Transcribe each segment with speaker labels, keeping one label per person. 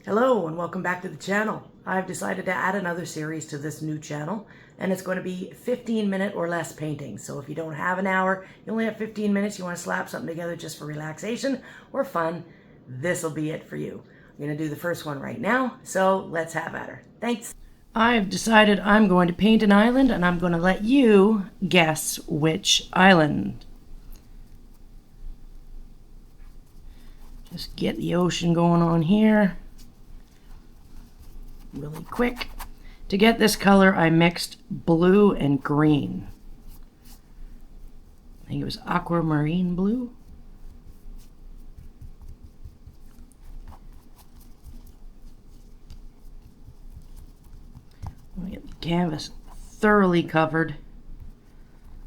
Speaker 1: Hello and welcome back to the channel. I've decided to add another series to this new channel, and it's going to be 15-minute or less paintings. So if you don't have an hour, you only have 15 minutes, you want to slap something together just for relaxation or fun, this will be it for you. I'm going to do the first one right now, so let's have at her. Thanks. I've decided I'm going to paint an island, and I'm going to let you guess which island. Just get the ocean going on here really quick. To get this color, I mixed blue and green. I think it was aquamarine blue. I'm going to get the canvas thoroughly covered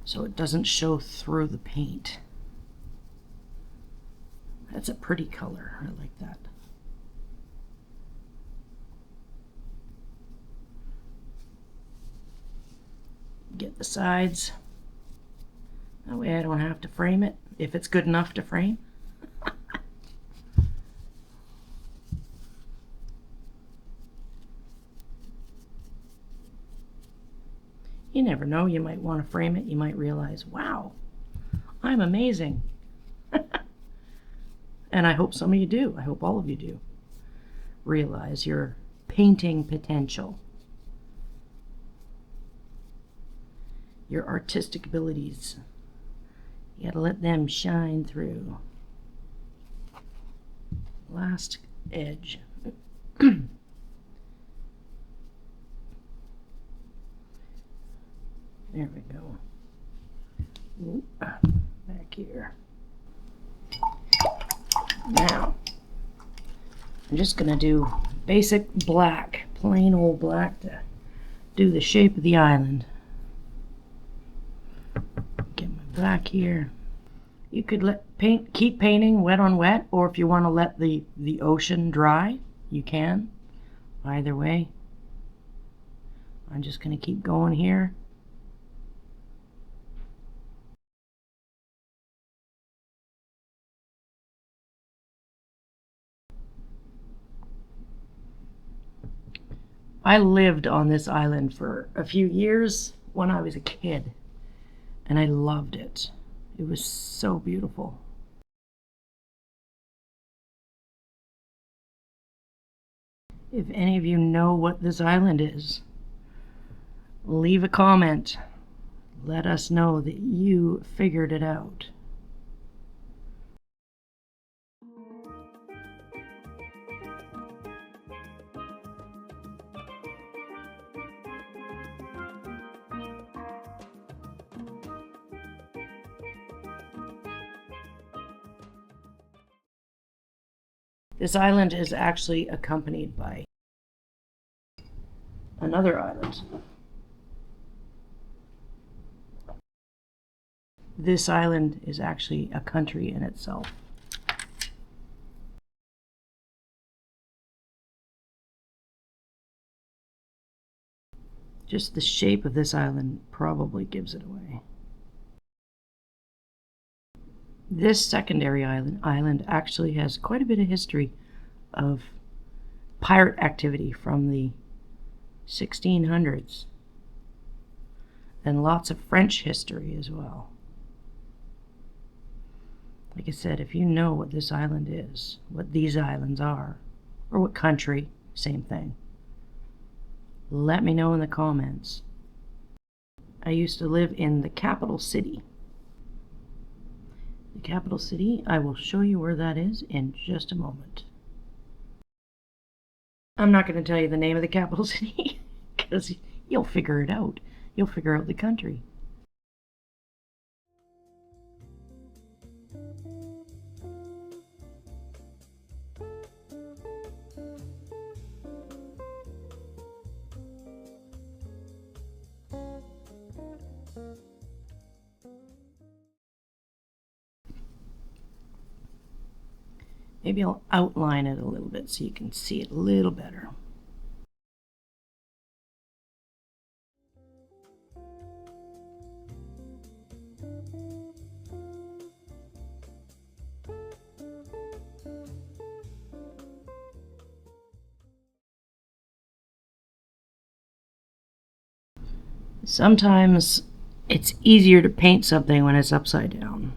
Speaker 1: so it doesn't show through the paint. That's a pretty color. I like that. Get the sides. That way I don't have to frame it, if it's good enough to frame. You never know, you might want to frame it. You might realize, wow, I'm amazing. And I hope some of you do. I hope all of you do realize your painting potential. Your artistic abilities. You gotta let them shine through. Last edge. There we go. Ooh, back here. Now, I'm just gonna do basic black, plain old black to do the shape of the island. Get my black here. You could keep painting wet on wet, or if you want to let the ocean dry, you can. Either way. I'm just going to keep going here. I lived on this island for a few years when I was a kid, and I loved it. It was so beautiful. If any of you know what this island is, leave a comment. Let us know that you figured it out. This island is actually accompanied by another island. This island is actually a country in itself. Just the shape of this island probably gives it away. This secondary island actually has quite a bit of history of pirate activity from the 1600s, and lots of French history as well. Like I said, if you know what this island is, what these islands are, or what country, same thing, let me know in the comments. I used to live in the capital city. The capital city, I will show you where that is in just a moment. I'm not going to tell you the name of the capital city because you'll figure it out. You'll figure out the country. Maybe I'll outline it a little bit so you can see it a little better. Sometimes it's easier to paint something when it's upside down.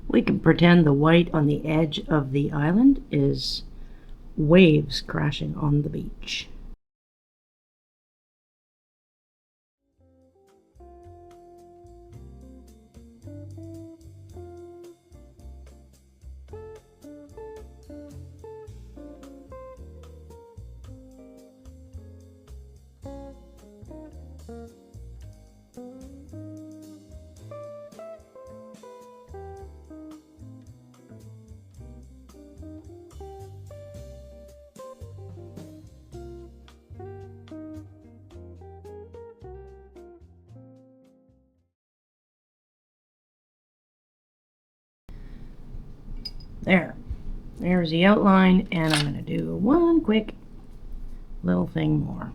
Speaker 1: We can pretend the white on the edge of the island is waves crashing on the beach. There's the outline, and I'm going to do one quick little thing more.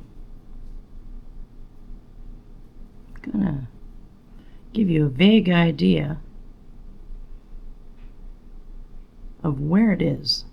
Speaker 1: Gonna give you a vague idea of where it is.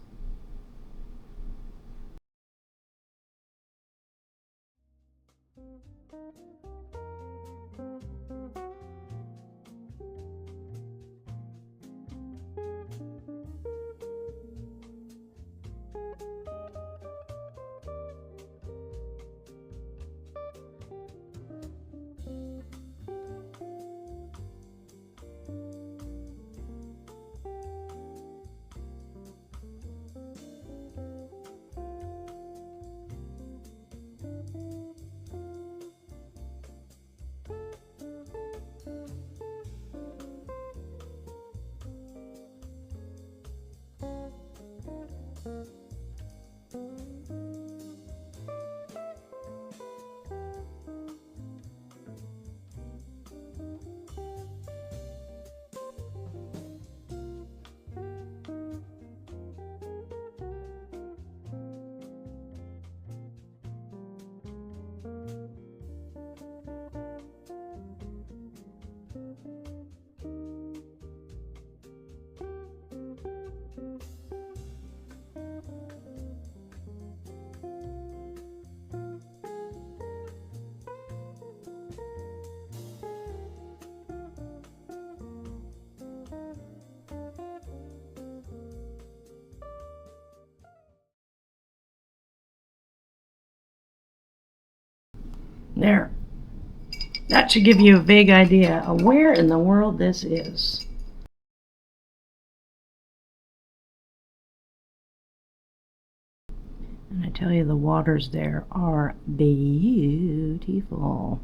Speaker 1: There. That should give you a vague idea of where in the world this is. And I tell you, the waters there are beautiful.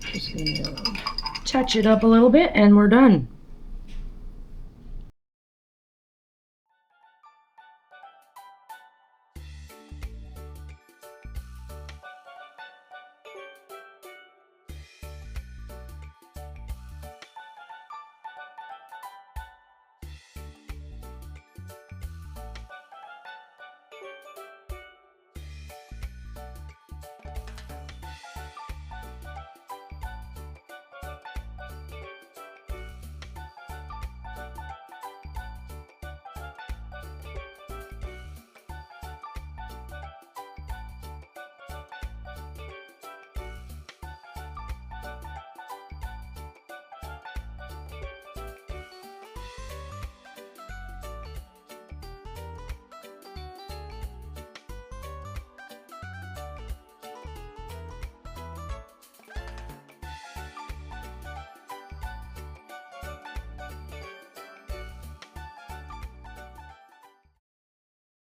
Speaker 1: Just going to touch it up a little bit and we're done.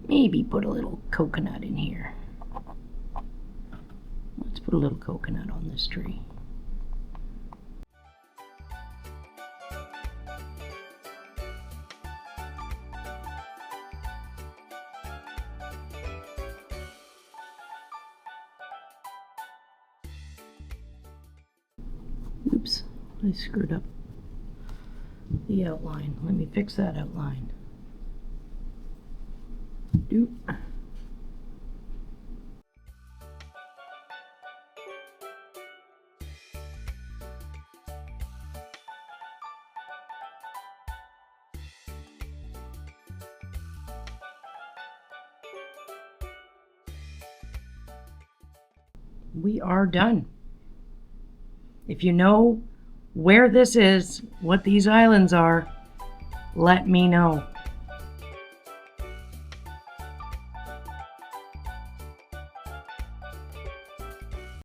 Speaker 1: Maybe put a little coconut in here. Let's put a little coconut on this tree. Oops, I screwed up the outline. Let me fix that outline. Doop. We are done. If you know where this is, what these islands are, let me know.